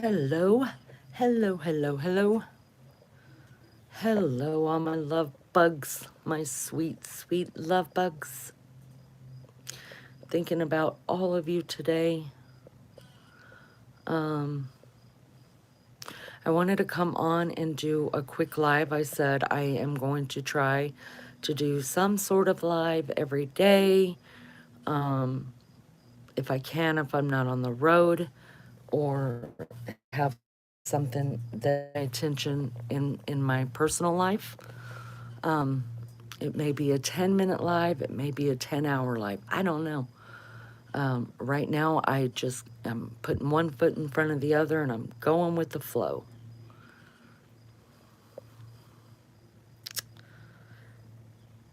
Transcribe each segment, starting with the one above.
Hello, hello, hello, hello. Hello, all my love bugs, my sweet, sweet love bugs. Thinking about all of you today. Um, I wanted to come on and do a quick live. I said I am going to try to do some sort of live every day. If I can, if I'm not on the road or have something that my attention in my personal life. It may be a 10-minute live, it may be a 10-hour live. I don't know. Right now, I'm putting one foot in front of the other and I'm going with the flow.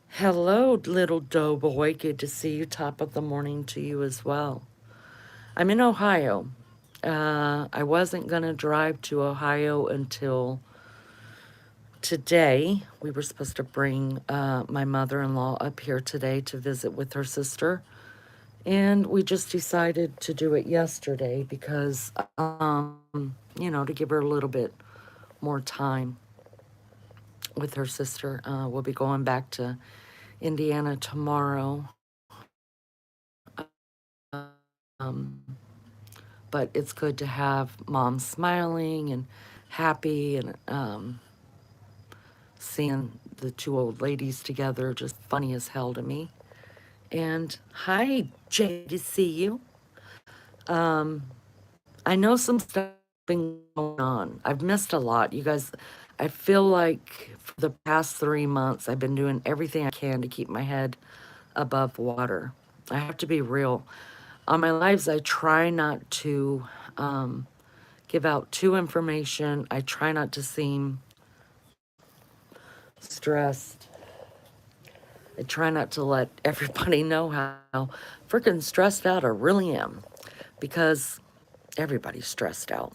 Hello, little doughboy. Good to see you. Top of the morning to you as well. I'm in Ohio. I wasn't going to drive to Ohio until today. We were supposed to bring my mother in law up here today to visit with her sister. And we just decided to do it yesterday because, to give her a little bit more time with her sister. We'll be going back to Indiana tomorrow. But it's good to have mom smiling and happy and seeing the two old ladies together, just funny as hell to me. And hi, Jay, to see you. I know some stuff has been going on. I've missed a lot. You guys, I feel like for the past 3 months, I've been doing everything I can to keep my head above water. I have to be real. On my lives, I try not to give out too information. I try not to seem stressed. I try not to let everybody know how freaking stressed out I really am because everybody's stressed out.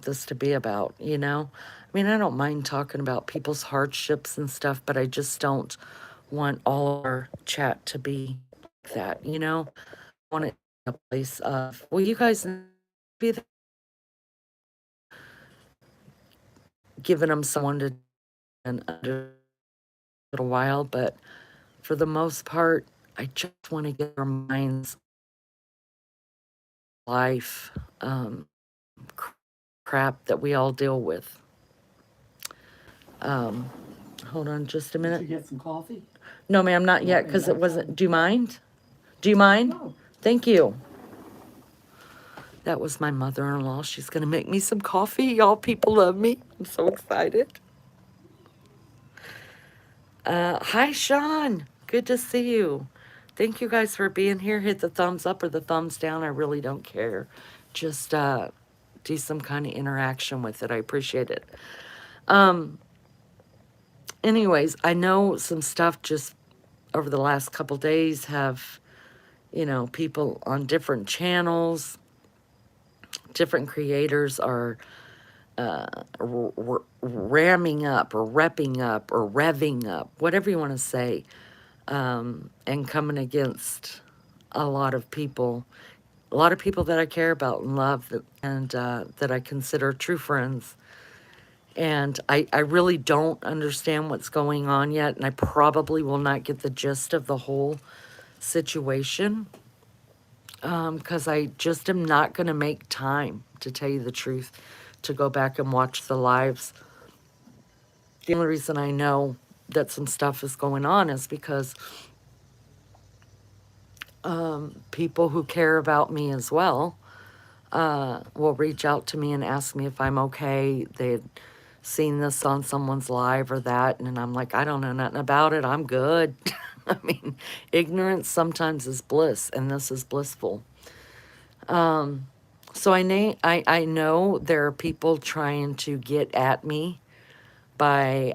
This to be about, you know? I mean, I don't mind talking about people's hardships and stuff, but I just don't want all our chat to be like that, you know? I want it in a place of, well, you guys be giving them someone to and under a little while, but for the most part, I just want to get our minds life crap that we all deal with. Um, Hold on just a minute. Did you get some coffee? No, ma'am, not yet, because it wasn't. Do you mind? Do you mind? No. Thank you. That was my mother in law. She's going to make me some coffee. Y'all, people love me. I'm so excited. Hi, Sean. Good to see you. Thank you guys for being here. Hit the thumbs up or the thumbs down. I really don't care. Just do some kind of interaction with it. I appreciate it. Anyways, I know some stuff just over the last couple days have, people on different channels, different creators are ramming up or repping up or revving up, whatever you want to say, and coming against a lot of people, that I care about and love and that I consider true friends. And I really don't understand what's going on yet, and I probably will not get the gist of the whole situation because I just am not going to make time, to tell you the truth, to go back and watch the lives. The only reason I know that some stuff is going on is because people who care about me as well will reach out to me and ask me if I'm okay. They'd seen this on someone's live or that, and I'm like, I don't know nothing about it. I'm good. I mean, ignorance sometimes is bliss, and this is blissful. So I know there are people trying to get at me by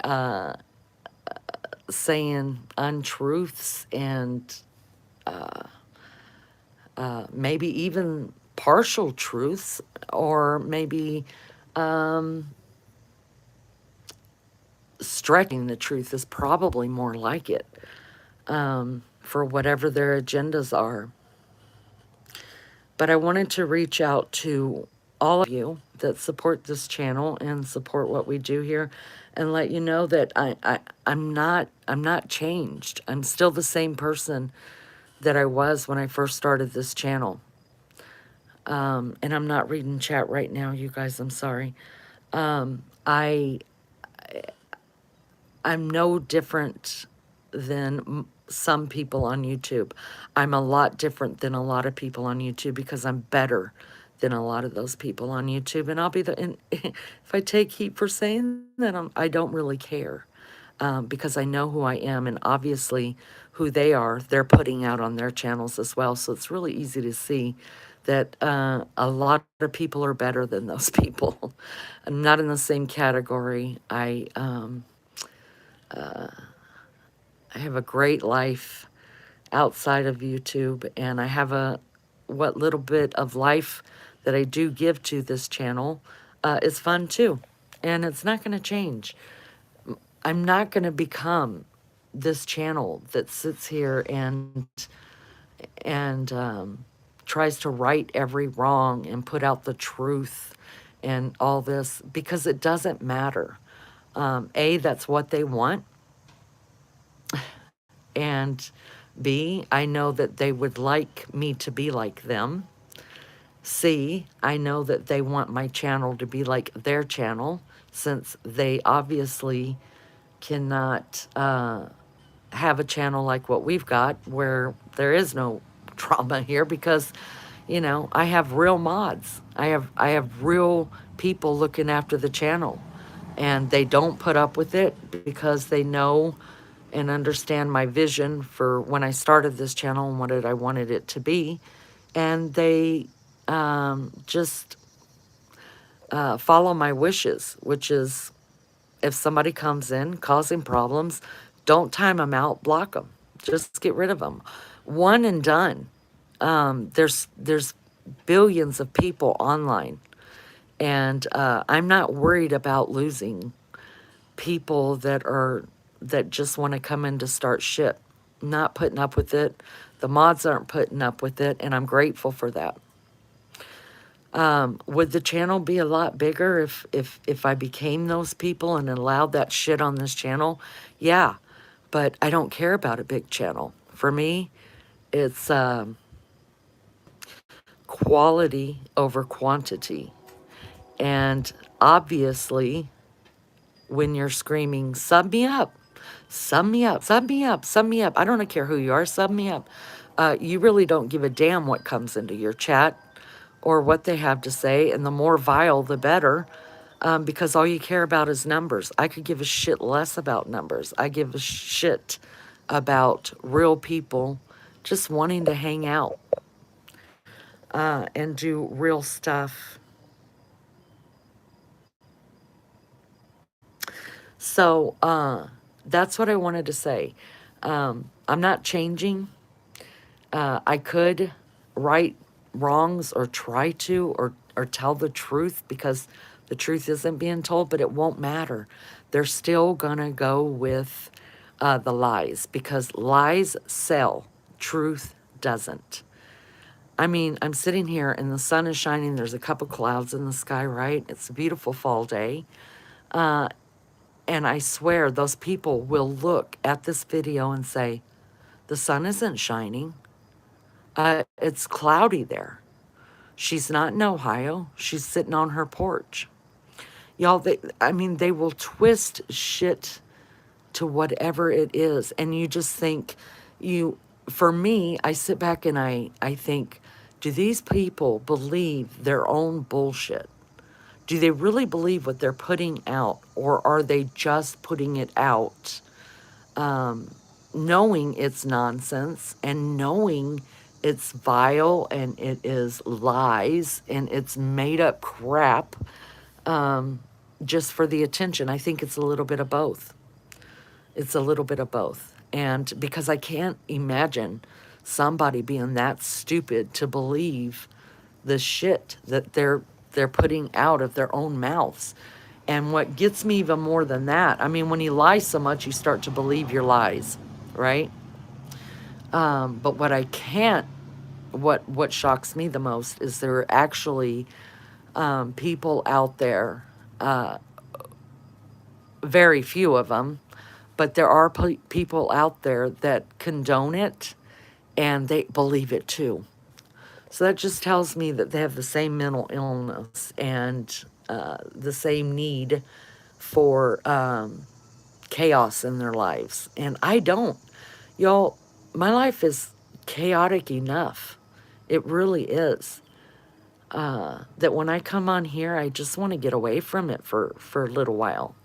saying untruths and maybe even partial truths, or maybe stretching the truth is probably more like it, for whatever their agendas are. But I wanted to reach out to all of you that support this channel and support what we do here, and let you know that I'm not changed. I'm still the same person that I was when I first started this channel. And I'm not reading chat right now, you guys. I'm sorry. I I'm no different than some people on YouTube. I'm a lot different than a lot of people on YouTube because I'm better than a lot of those people on YouTube. And I'll be the, and if I take heat for saying that, I don't really care, because I know who I am, and obviously who they are, they're putting out on their channels as well. So it's really easy to see that a lot of people are better than those people. I'm not in the same category. I have a great life outside of YouTube, and I have what little bit of life that I do give to this channel is fun too, and it's not going to change. I'm not going to become this channel that sits here and tries to right every wrong and put out the truth and all this, because it doesn't matter. A, that's what they want. And B, I know that they would like me to be like them. C, I know that they want my channel to be like their channel, since they obviously cannot have a channel like what we've got, where there is no trauma here, because I have real mods. I have real people looking after the channel, and they don't put up with it because they know and understand my vision for when I started this channel and what I wanted it to be. And they just follow my wishes, which is, if somebody comes in causing problems, don't time them out, block them. Just get rid of them. One and done. There's billions of people online, and I'm not worried about losing people that just want to come in to start shit. Not putting up with it. The mods aren't putting up with it, and I'm grateful for that. Would the channel be a lot bigger if I became those people and allowed that shit on this channel? Yeah, but I don't care about a big channel. For me, it's quality over quantity. And obviously, when you're screaming, sub me up, sub me up, sub me up, sub me up. I don't care who you are, sub me up. You really don't give a damn what comes into your chat or what they have to say, and the more vile, the better, because all you care about is numbers. I could give a shit less about numbers. I give a shit about real people just wanting to hang out and do real stuff. So that's what I wanted to say. I'm not changing. I could right wrongs, or try to, or tell the truth, because the truth isn't being told, but it won't matter. They're still gonna go with the lies, because lies sell, truth doesn't. I mean, I'm sitting here and the sun is shining. There's a couple clouds in the sky, right? It's a beautiful fall day. And I swear those people will look at this video and say, the sun isn't shining. It's cloudy there. She's not in Ohio. She's sitting on her porch. Y'all, they will twist shit to whatever it is. And you just think, for me, I sit back and I think, do these people believe their own bullshit? Do they really believe what they're putting out? Or are they just putting it out knowing it's nonsense, and knowing it's vile, and it is lies, and it's made up crap, just for the attention? I think it's a little bit of both. It's a little bit of both. And because I can't imagine somebody being that stupid to believe the shit that they're putting out of their own mouths. And what gets me even more than that, I mean, when you lie so much, you start to believe your lies, right? But what I can't what shocks me the most is there are actually people out there, very few of them, but there are people out there that condone it and they believe it too. So that just tells me that they have the same mental illness and the same need for chaos in their lives. And I don't. Y'all, my life is chaotic enough. It really is. That when I come on here, I just want to get away from it for a little while.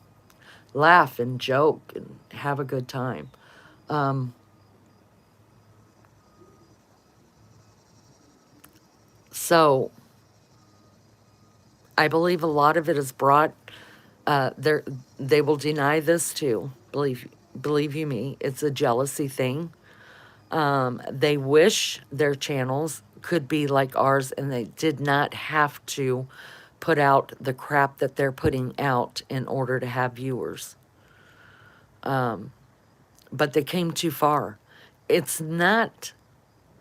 Laugh and joke and have a good time. So I believe a lot of it is brought. They they will deny this too. Believe you me, it's a jealousy thing. They wish their channels could be like ours, and they did not have to put out the crap that they're putting out in order to have viewers. But they came too far. It's not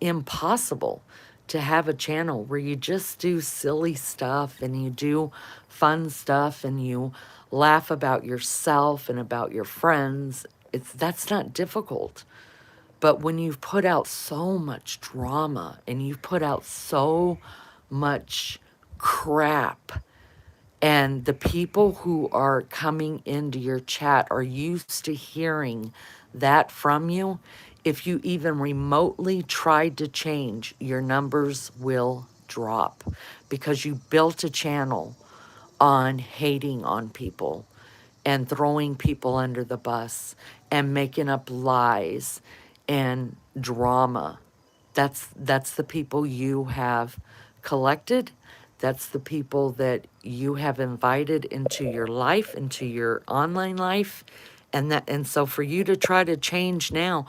impossible to have a channel where you just do silly stuff and you do fun stuff and you laugh about yourself and about your friends. That's not difficult. But when you've put out so much drama and you've put out so much crap, and the people who are coming into your chat are used to hearing that from you, if you even remotely tried to change, your numbers will drop because you built a channel on hating on people and throwing people under the bus and making up lies and drama. That's the people you have collected. That's the people that you have invited into your life, into your online life. And so for you to try to change now,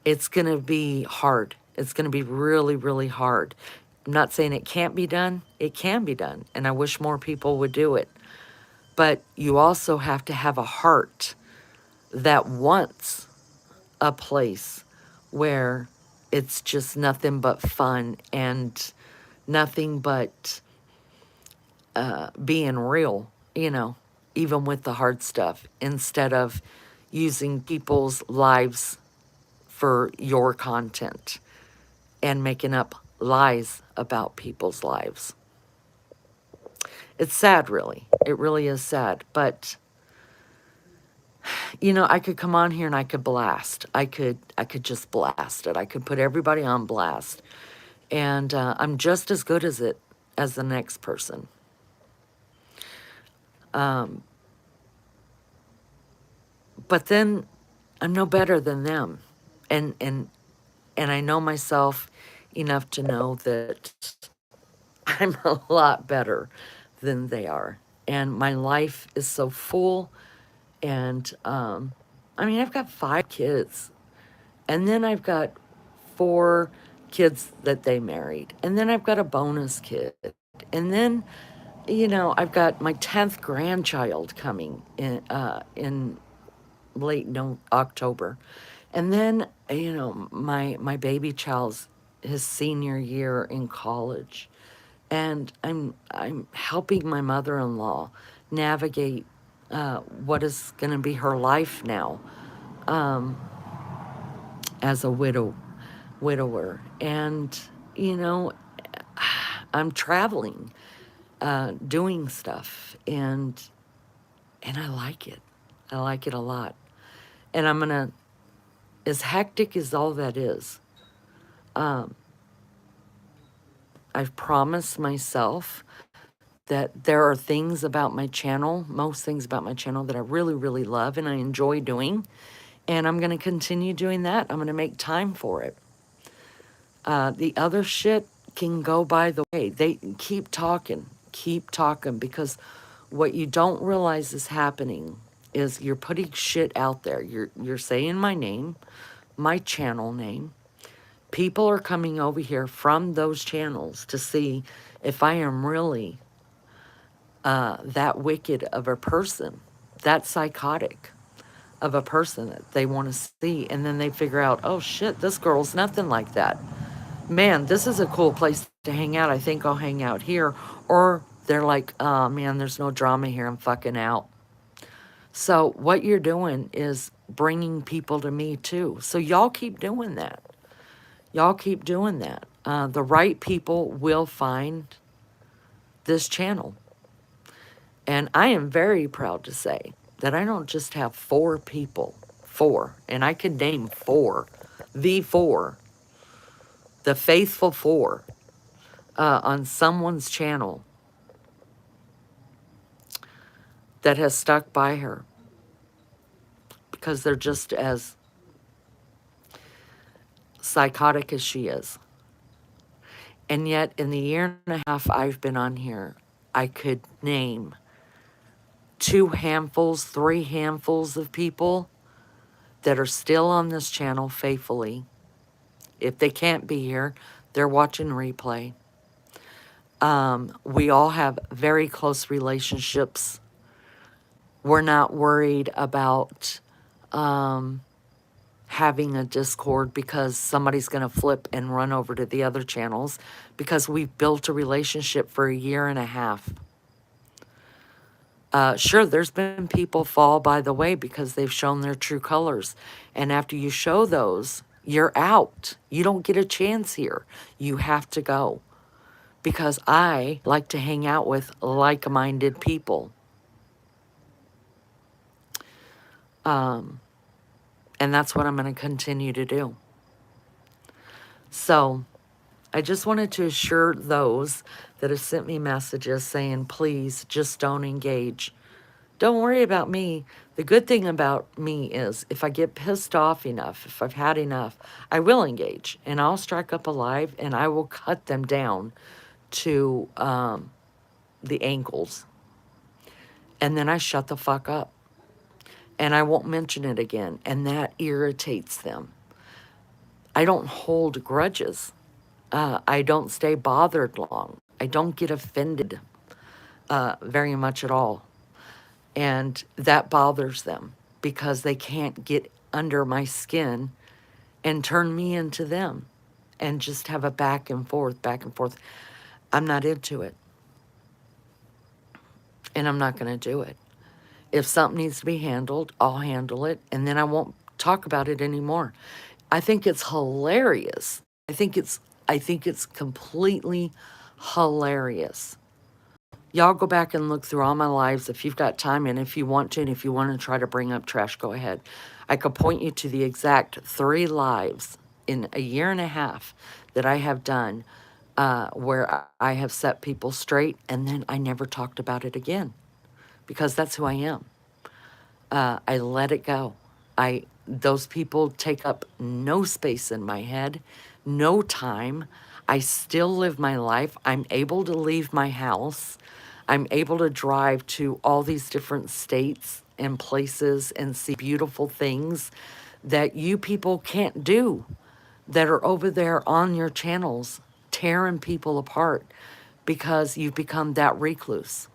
it's going to be hard. It's going to be really, really hard. I'm not saying it can't be done. It can be done. And I wish more people would do it. But you also have to have a heart that wants a place where it's just nothing but fun and nothing but being real, even with the hard stuff, instead of using people's lives for your content and making up lies about people's lives. It's sad, really. It really is sad. But I could come on here and I could blast. I could just blast it. I could put everybody on blast. And I'm just as good as it as the next person. But then I'm no better than them. And I know myself enough to know that I'm a lot better than they are. And my life is so full. And I've got 5 kids. And then I've got 4 kids that they married. And then I've got a bonus kid. And then, I've got my 10th grandchild coming in late no October. And then, my baby child's his senior year in college. And I'm helping my mother-in-law navigate what is going to be her life now as a widower. And, I'm traveling, doing stuff, and I like it. I like it a lot. And I'm gonna, as hectic as all that is, I've promised myself that there are things about my channel, most things about my channel that I really, really love and I enjoy doing. And I'm going to continue doing that. I'm going to make time for it. The other shit can go by the way. They keep talking, because what you don't realize is happening is you're putting shit out there. You're saying my name, my channel name. People are coming over here from those channels to see if I am really that wicked of a person, that psychotic of a person that they want to see. And then they figure out, oh shit, this girl's nothing like that. man, this is a cool place to hang out. I think I'll hang out here. Or they're like, oh man, there's no drama here. I'm fucking out. So what you're doing is bringing people to me too. So y'all keep doing that. Y'all keep doing that. The right people will find this channel. And I am very proud to say that I don't just have 4 people, 4, and I can name 4, the 4, the faithful 4 on someone's channel that has stuck by her because they're just as psychotic as she is. And yet, in the year and a half I've been on here, I could name 2 handfuls, 3 handfuls of people that are still on this channel faithfully. If they can't be here, they're watching replay. We all have very close relationships. We're not worried about having a discord because somebody's going to flip and run over to the other channels because we've built a relationship for a year and a half. Sure, there's been people fall by the way because they've shown their true colors. And after you show those, you're out. You don't get a chance here. You have to go. Because I like to hang out with like-minded people. And that's what I'm going to continue to do. So I just wanted to assure those that have sent me messages saying, please, just don't engage. Don't worry about me. The good thing about me is if I get pissed off enough, if I've had enough, I will engage. And I'll strike up a live and I will cut them down to the ankles. And then I shut the fuck up. And I won't mention it again. And that irritates them. I don't hold grudges. I don't stay bothered long. I don't get offended very much at all. And that bothers them because they can't get under my skin and turn me into them and just have a back and forth, back and forth. I'm not into it. And I'm not going to do it. If something needs to be handled, I'll handle it, and then I won't talk about it anymore. I think it's hilarious. I think it's completely hilarious. Y'all go back and look through all my lives if you've got time, and if you want to, and if you want to try to bring up trash, go ahead. I could point you to the exact 3 lives in a year and a half that I have done where I have set people straight, and then I never talked about it again. Because that's who I am. I let it go. Those people take up no space in my head, no time. I still live my life. I'm able to leave my house. I'm able to drive to all these different states and places and see beautiful things that you people can't do, that are over there on your channels, tearing people apart because you've become that recluse.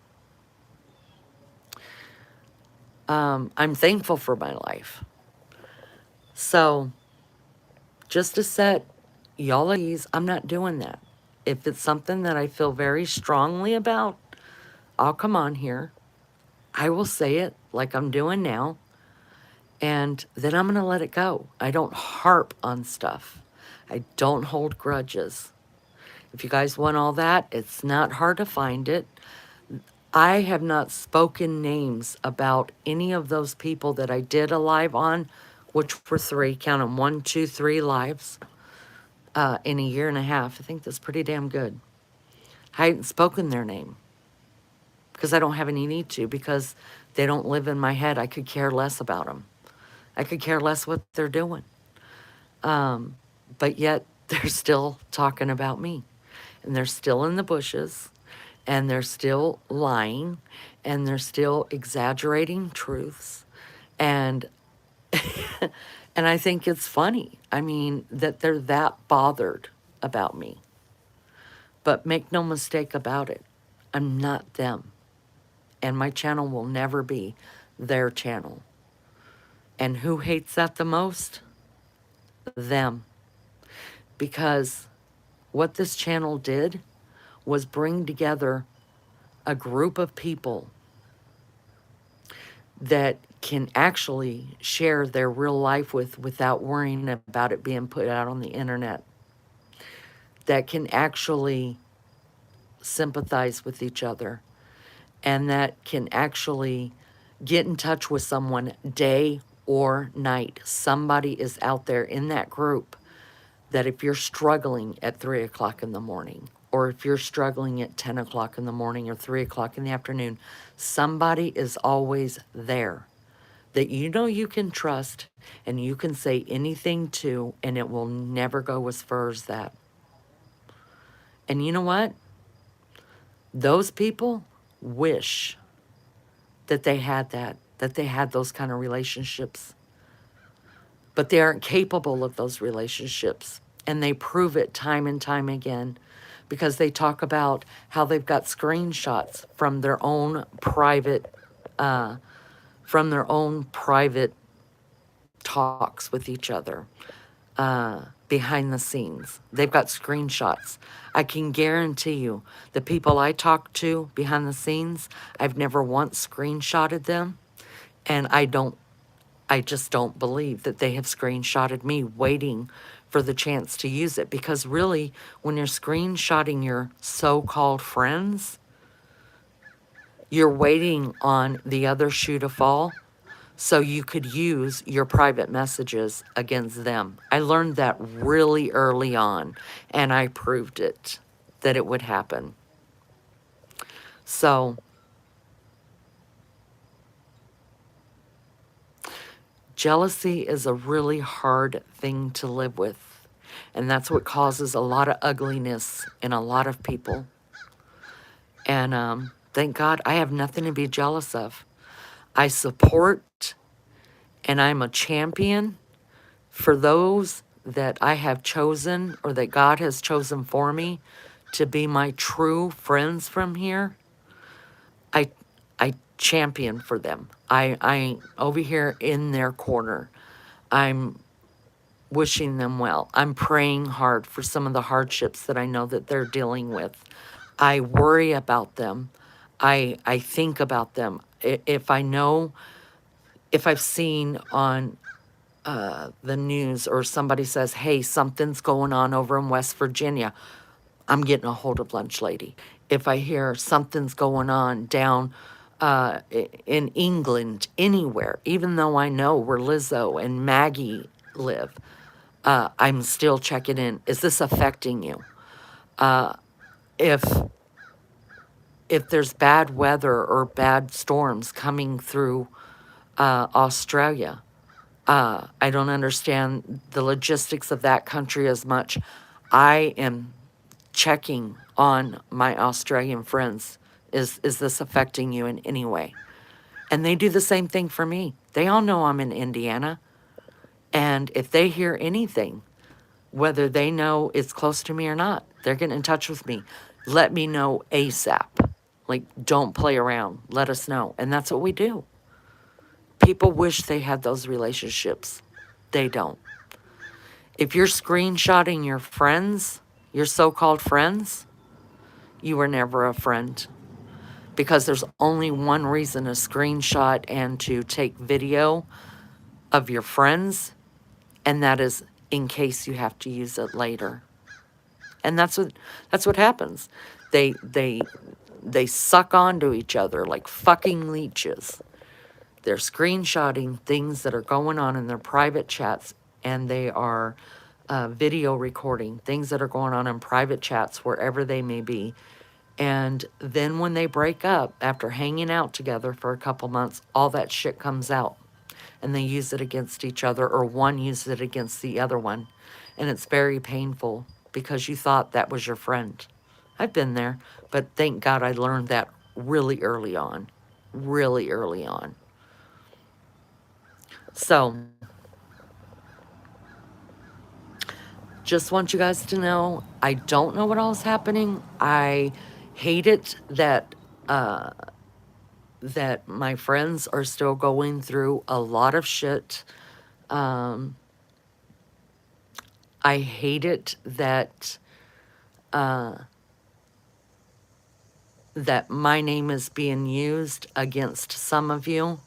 I'm thankful for my life. So, just to set y'all at ease, I'm not doing that. If it's something that I feel very strongly about, I'll come on here. I will say it like I'm doing now. And then I'm going to let it go. I don't harp on stuff. I don't hold grudges. If you guys want all that, it's not hard to find it. I have not spoken names about any of those people that I did a live on, which were 3, count them, 1, 2, 3 lives in a year and a half. I think that's pretty damn good. I hadn't spoken their name because I don't have any need to, because they don't live in my head. I could care less about them. I could care less what they're doing. But yet they're still talking about me, and they're still in the bushes, and they're still lying, and they're still exaggerating truths. And and I think it's funny. I mean, that they're that bothered about me. But make no mistake about it, I'm not them. And my channel will never be their channel. And who hates that the most? Them. Because What this channel did was bring together a group of people that can actually share their real life with without worrying about it being put out on the internet, that can actually sympathize with each other, and that can actually get in touch with someone day or night. Somebody is out there in that group that if you're struggling at 3 o'clock in the morning, or if you're struggling at 10 o'clock in the morning or 3 o'clock in the afternoon, somebody is always there that you know you can trust and you can say anything to, and it will never go as far as that. And you know what? Those people wish that they had that they had those kind of relationships. But they aren't capable of those relationships. And they prove it time and time again because they talk about how they've got screenshots uh, from their own private talks with each other behind the scenes. They've got screenshots. I can guarantee you the people I talk to behind the scenes, I've never once screenshotted them. And I just don't believe that they have screenshotted me waiting for the chance to use it. Because really, when you're screenshotting your so-called friends, you're waiting on the other shoe to fall so you could use your private messages against them. I learned that really early on, and I proved it, that it would happen. So, jealousy is a really hard thing to live with. And that's what causes a lot of ugliness in a lot of people. And thank God I have nothing to be jealous of. I support and I'm a champion for those that I have chosen or that God has chosen for me to be my true friends from here. I I champion for them. I over here in their corner. I'm wishing them well. I'm praying hard for some of the hardships that I know that they're dealing with. I worry about them. I think about them. If I know, if I've seen on the news or somebody says, hey, something's going on over in West Virginia, I'm getting a hold of Lunch Lady. If I hear something's going on down in England, anywhere, even though I know where Lizzo and Maggie live, I'm still checking in. Is this affecting you? If there's bad weather or bad storms coming through Australia, I don't understand the logistics of that country as much. I am checking on my Australian friends. Is this affecting you in any way? And they do the same thing for me. They all know I'm in Indiana. And if they hear anything, whether they know it's close to me or not, they're getting in touch with me. Let me know ASAP. Like, don't play around. Let us know. And that's what we do. People wish they had those relationships. They don't. If you're screenshotting your friends, your so-called friends, you were never a friend. Because there's only one reason to screenshot and to take video of your friends, and that is in case you have to use it later. And that's what happens. They suck onto each other like fucking leeches. They're screenshotting things that are going on in their private chats, and they are video recording things that are going on in private chats wherever they may be. And then when they break up after hanging out together for a couple months, all that shit comes out. And they use it against each other, or one uses it against the other one. And it's very painful because you thought that was your friend. I've been there, but thank God I learned that really early on. Really early on. So, just want you guys to know, I don't know what all is happening. I hate it that that my friends are still going through a lot of shit. I hate it that that my name is being used against some of you.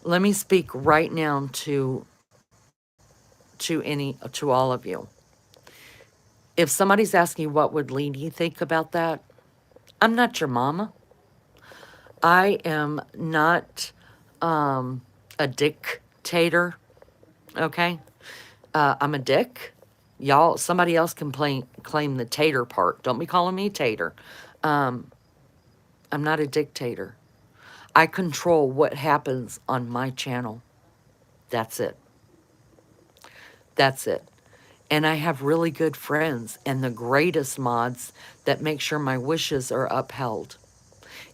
Let me speak right now to all of you. If somebody's asking you what would Leanie think about that, I'm not your mama. I am not a dictator, okay? I'm a dick. Y'all, somebody else can claim the tater part. Don't be calling me tater. I'm not a dictator. I control what happens on my channel. That's it. That's it. And I have really good friends and the greatest mods that make sure my wishes are upheld.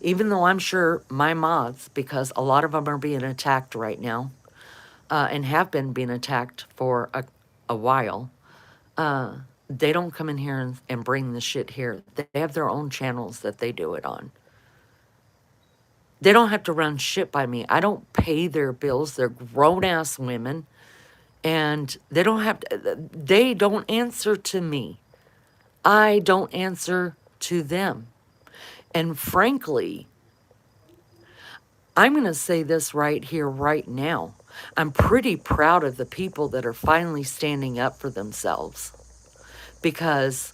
Even though I'm sure my mods, because a lot of them are being attacked right now, and have been being attacked for a while, they don't come in here and bring the shit here. They have their own channels that they do it on. They don't have to run shit by me. I don't pay their bills. They're grown-ass women. And they don't answer to me. I don't answer to them. And frankly, I'm going to say this right here, right now. I'm pretty proud of the people that are finally standing up for themselves, because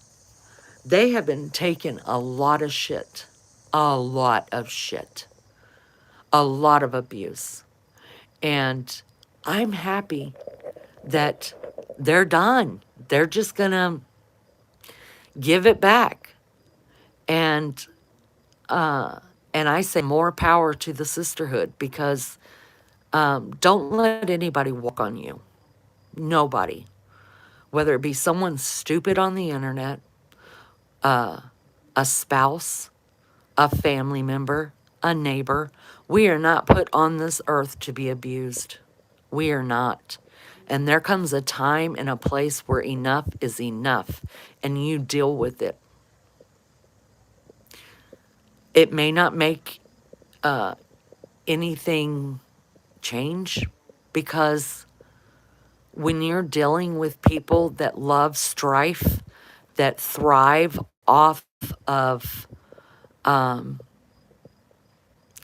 they have been taking a lot of shit, a lot of shit, a lot of abuse. And I'm happy that they're done. They're just going to give it back. And I say more power to the sisterhood, because don't let anybody walk on you. Nobody. Whether it be someone stupid on the internet, a spouse, a family member, a neighbor. We are not put on this earth to be abused. We are not. And there comes a time and a place where enough is enough, and you deal with it. It may not make anything change, because when you're dealing with people that love strife, that thrive off of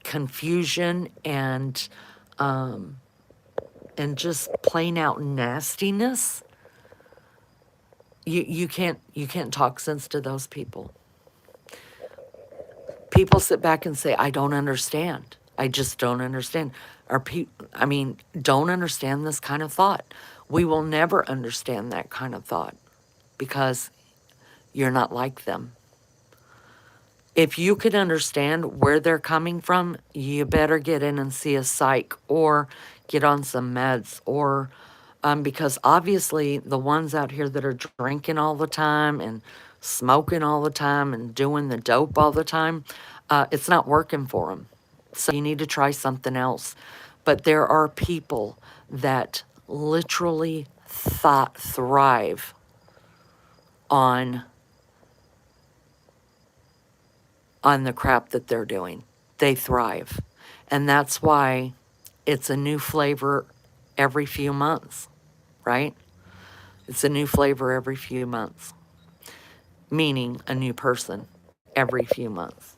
confusion and just plain out nastiness, you can't talk sense to those people. People sit back and say, I don't understand. I just don't understand. Don't understand this kind of thought. We will never understand that kind of thought, because you're not like them. If you can understand where they're coming from, you better get in and see a psych, or get on some meds, or because obviously the ones out here that are drinking all the time and smoking all the time and doing the dope all the time, it's not working for them. So you need to try something else. But there are people that literally thrive on the crap that they're doing. They thrive. And that's why it's a new flavor every few months, right? It's a new flavor every few months, meaning a new person every few months.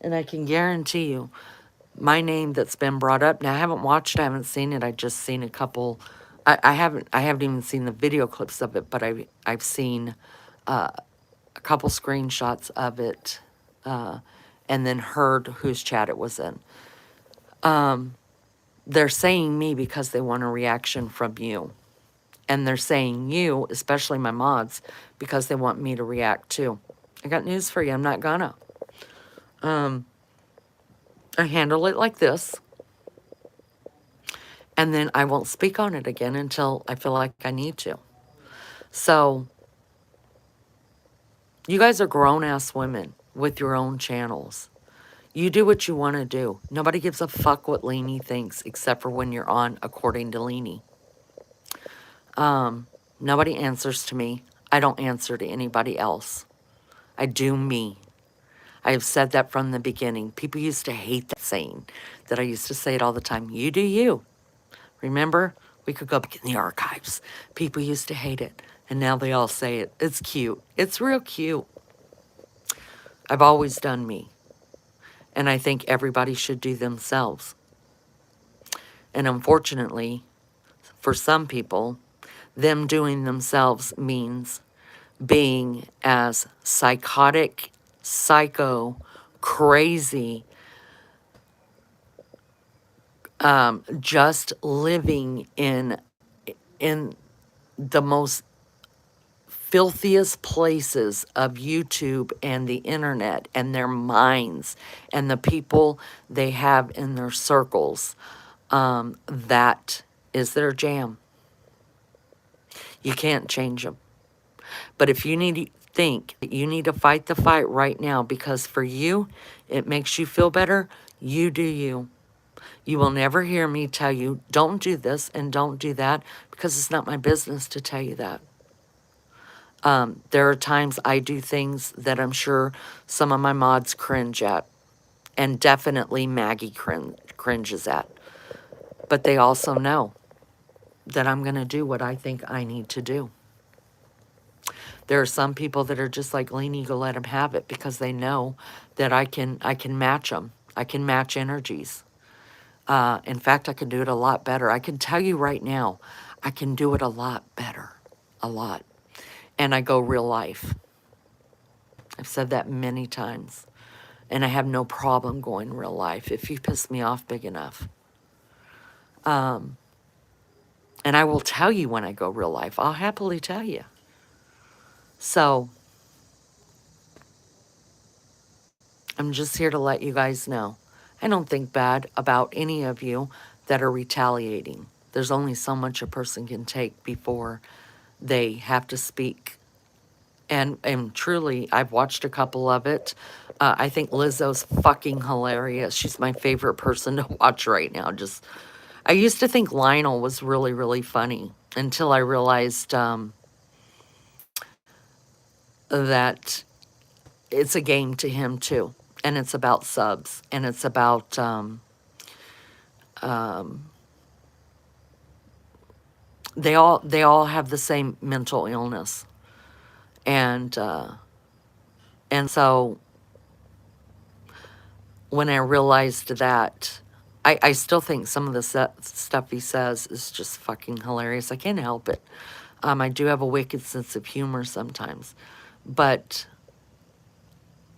And I can guarantee you, my name that's been brought up, now I haven't watched, I haven't seen it, I just seen a couple, I haven't even seen the video clips of it, but I've seen a couple screenshots of it, and then heard whose chat it was in. They're saying me because they want a reaction from you. And they're saying you, especially my mods, because they want me to react too. I got news for you. I'm not gonna. I handle it like this. And then I won't speak on it again until I feel like I need to. So, you guys are grown-ass women with your own channels. You do what you want to do. Nobody gives a fuck what Leanie thinks, except for when you're on According to Leanie. Nobody answers to me. I don't answer to anybody else. I do me. I have said that from the beginning. People used to hate that saying, that I used to say it all the time. You do you. Remember? We could go back in the archives. People used to hate it. And now they all say it. It's cute. It's real cute. I've always done me. And I think everybody should do themselves. And unfortunately, for some people, them doing themselves means being as psychotic, psycho, crazy, just living in the most filthiest places of YouTube and the internet and their minds and the people they have in their circles. That is their jam. You can't change them. But if you need to think that you need to fight the fight right now because for you, it makes you feel better, you do you. You will never hear me tell you, don't do this and don't do that, because it's not my business to tell you that. There are times I do things that I'm sure some of my mods cringe at, and definitely Maggie cringes at. But they also know that I'm going to do what I think I need to do. There are some people that are just like, Lainey, you go let them have it, because they know that I can match them. I can match energies. In fact, I can do it a lot better. I can tell you right now, I can do it a lot better. A lot. And I go real life. I've said that many times. And I have no problem going real life if you piss me off big enough. And I will tell you when I go real life. I'll happily tell you. So, I'm just here to let you guys know. I don't think bad about any of you that are retaliating. There's only so much a person can take before they have to speak. And truly, I've watched a couple of it. I think Lizzo's fucking hilarious. She's my favorite person to watch right now. I used to think Lionel was really, really funny until I realized that it's a game to him too. And it's about subs. And it's about they all have the same mental illness. And so when I realized that, I still think some of the stuff he says is just fucking hilarious. I can't help it. I do have a wicked sense of humor sometimes, but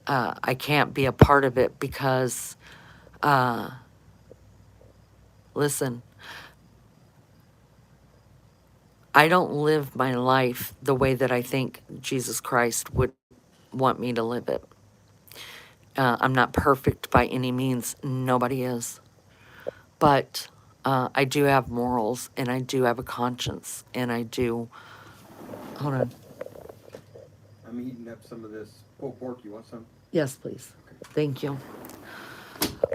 I can't be a part of it because, listen, I don't live my life the way that I think Jesus Christ would want me to live it. I'm not perfect by any means. Nobody is. But I do have morals, and I do have a conscience, and I do... Hold on. I'm eating up some of this pulled pork. You want some? Yes, please. Okay. Thank you.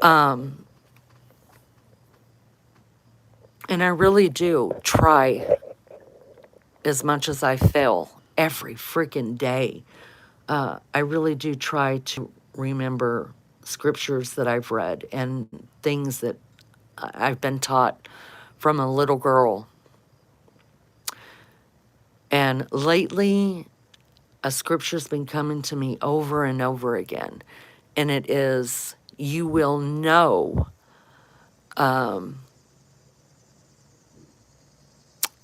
And I really do try, as much as I fail every freaking day, I really do try to remember scriptures that I've read and things that I've been taught from a little girl. And lately, a scripture's been coming to me over and over again. And it is, you will know,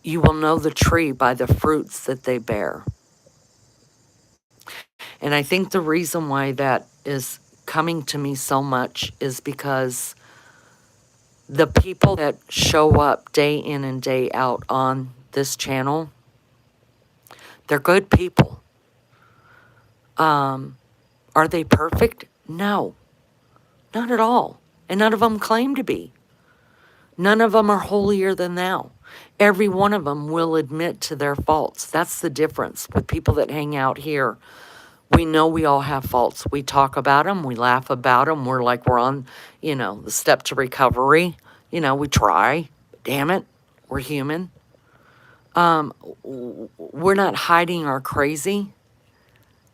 you will know the tree by the fruits that they bear. And I think the reason why that is coming to me so much is because the people that show up day in and day out on this channel, they're good people. Are they perfect? No, not at all. And none of them claim to be. None of them are holier than thou. Every one of them will admit to their faults. That's the difference with people that hang out here. We know we all have faults. We talk about them. We laugh about them. We're like we're on, the step to recovery. We try. Damn it. We're human. We're not hiding our crazy.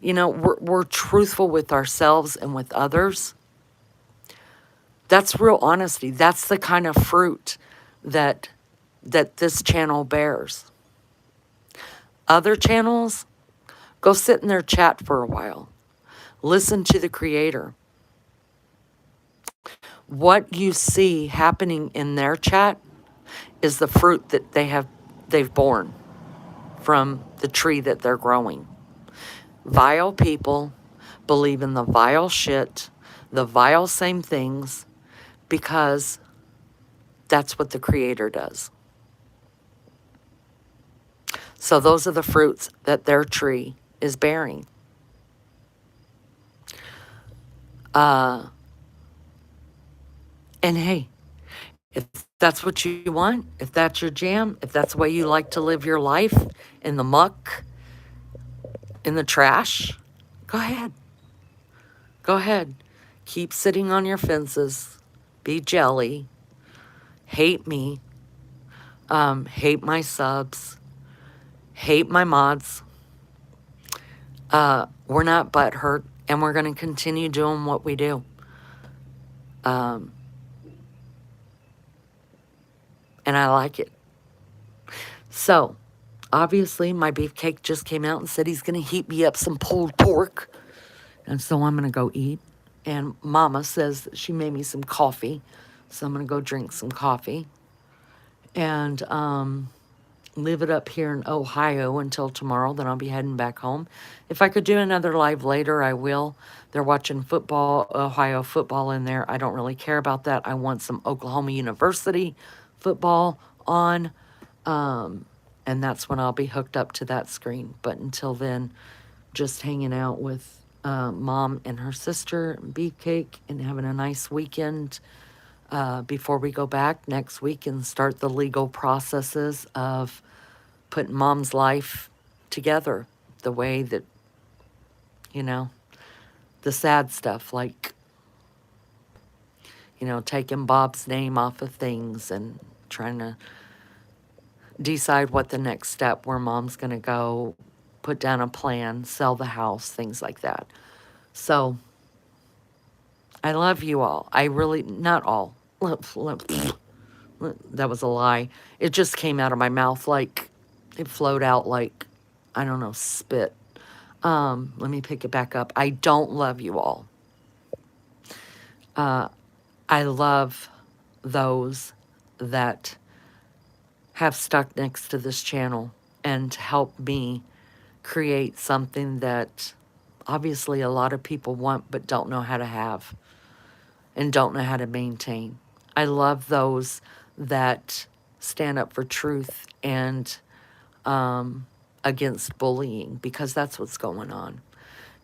We're truthful with ourselves and with others. That's real honesty. That's the kind of fruit that this channel bears. Other channels, go sit in their chat for a while. Listen to the creator. What you see happening in their chat is the fruit that they've borne from the tree that they're growing. Vile people believe in the vile shit, the vile same things, because that's what the creator does. So those are the fruits that their tree is bearing. And hey, if that's what you want, if that's your jam, if that's the way you like to live your life, in the muck, in the trash, go ahead. Go ahead. Keep sitting on your fences. Be jelly. Hate me. Hate my subs. Hate my mods. We're not butthurt, and we're going to continue doing what we do. And I like it. So, obviously, my beefcake just came out and said he's going to heat me up some pulled pork. And so I'm going to go eat. And Mama says that she made me some coffee. So I'm going to go drink some coffee. And live it up here in Ohio until tomorrow. Then I'll be heading back home. If I could do another live later, I will. They're watching football, Ohio football in there. I don't really care about that. I want some Oklahoma University football on. And that's when I'll be hooked up to that screen. But until then, just hanging out with Mom and her sister, Beefcake, and having a nice weekend before we go back next week and start the legal processes of putting Mom's life together the way that, you know, the sad stuff, like, you know, taking Bob's name off of things and trying to decide what the next step where Mom's going to go, put down a plan, sell the house, things like that. So I love you all. I really, not all. That was a lie. It just came out of my mouth like, it flowed out like, I don't know, spit. Let me pick it back up. I don't love you all. I love those that have stuck next to this channel and help me create something that obviously a lot of people want but don't know how to have and don't know how to maintain. I love those that stand up for truth and against bullying, because that's what's going on.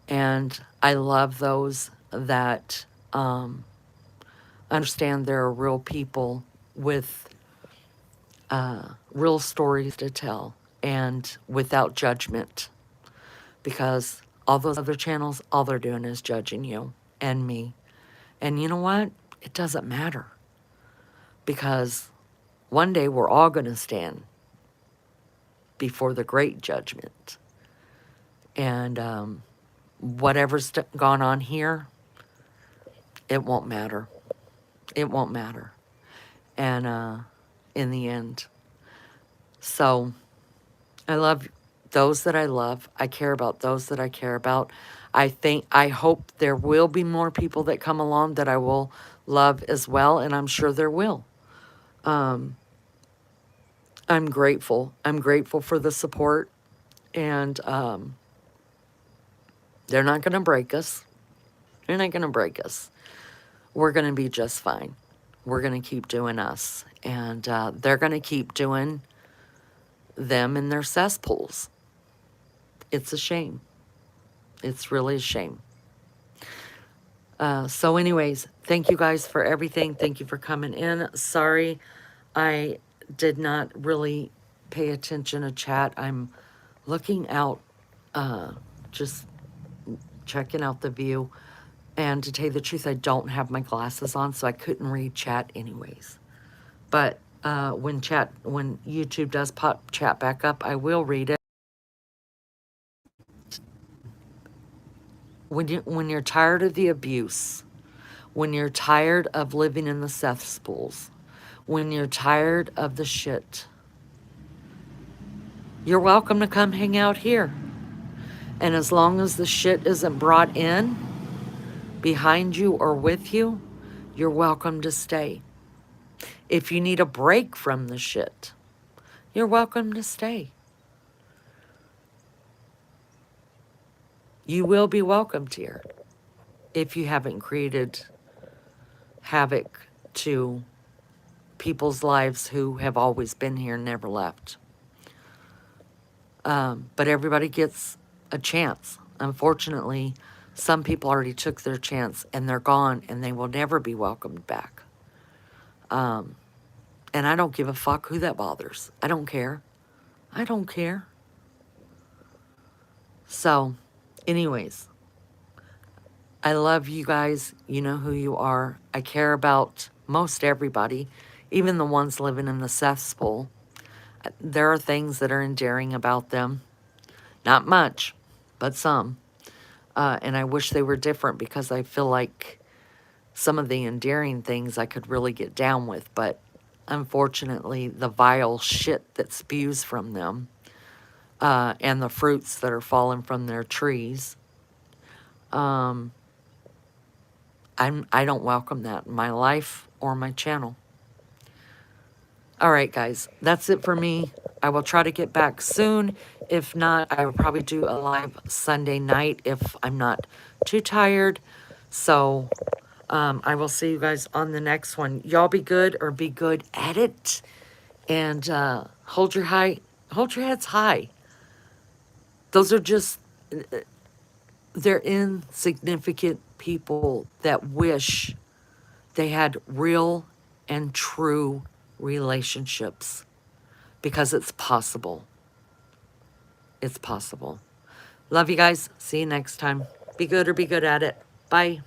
And I love those that understand there are real people with real stories to tell and without judgment, because all those other channels, all they're doing is judging you and me. And you know what? It doesn't matter, because one day we're all going to stand before the great judgment. And whatever's gone on here, it won't matter. It won't matter. And in the end. So I love those that I love. I care about those that I care about. I hope there will be more people that come along that I will love as well, and I'm sure there will. I'm grateful. I'm grateful for the support, and they're not going to break us. They're not going to break us. We're going to be just fine. We're going to keep doing us, and they're going to keep doing them in their cesspools. It's a shame. It's really a shame. So anyways, thank you guys for everything. Thank you for coming in. Sorry, I did not really pay attention to chat. I'm looking out, just checking out the view. And to tell you the truth, I don't have my glasses on, so I couldn't read chat anyways. But when YouTube does pop chat back up, I will read it. When you're tired of the abuse, when you're tired of living in the cesspools, when you're tired of the shit, you're welcome to come hang out here. And as long as the shit isn't brought in behind you or with you, you're welcome to stay. If you need a break from the shit, you're welcome to stay. You will be welcomed here if you haven't created havoc to people's lives who have always been here and never left. But everybody gets a chance. Unfortunately, some people already took their chance and they're gone and they will never be welcomed back. And I don't give a fuck who that bothers. I don't care. I don't care. So, anyways, I love you guys. You know who you are. I care about most everybody, even the ones living in the cesspool. There are things that are endearing about them. Not much, but some. And I wish they were different because I feel like some of the endearing things I could really get down with. But unfortunately, the vile shit that spews from them and the fruits that are falling from their trees, I don't welcome that in my life or my channel. All right, guys, that's it for me. I will try to get back soon. If not, I will probably do a live Sunday night if I'm not too tired. So I will see you guys on the next one. Y'all be good or be good at it. And hold your heads high. Those are just, they're insignificant people that wish they had real and true relationships because it's possible. It's possible. Love you guys. See you next time. Be good or be good at it. Bye.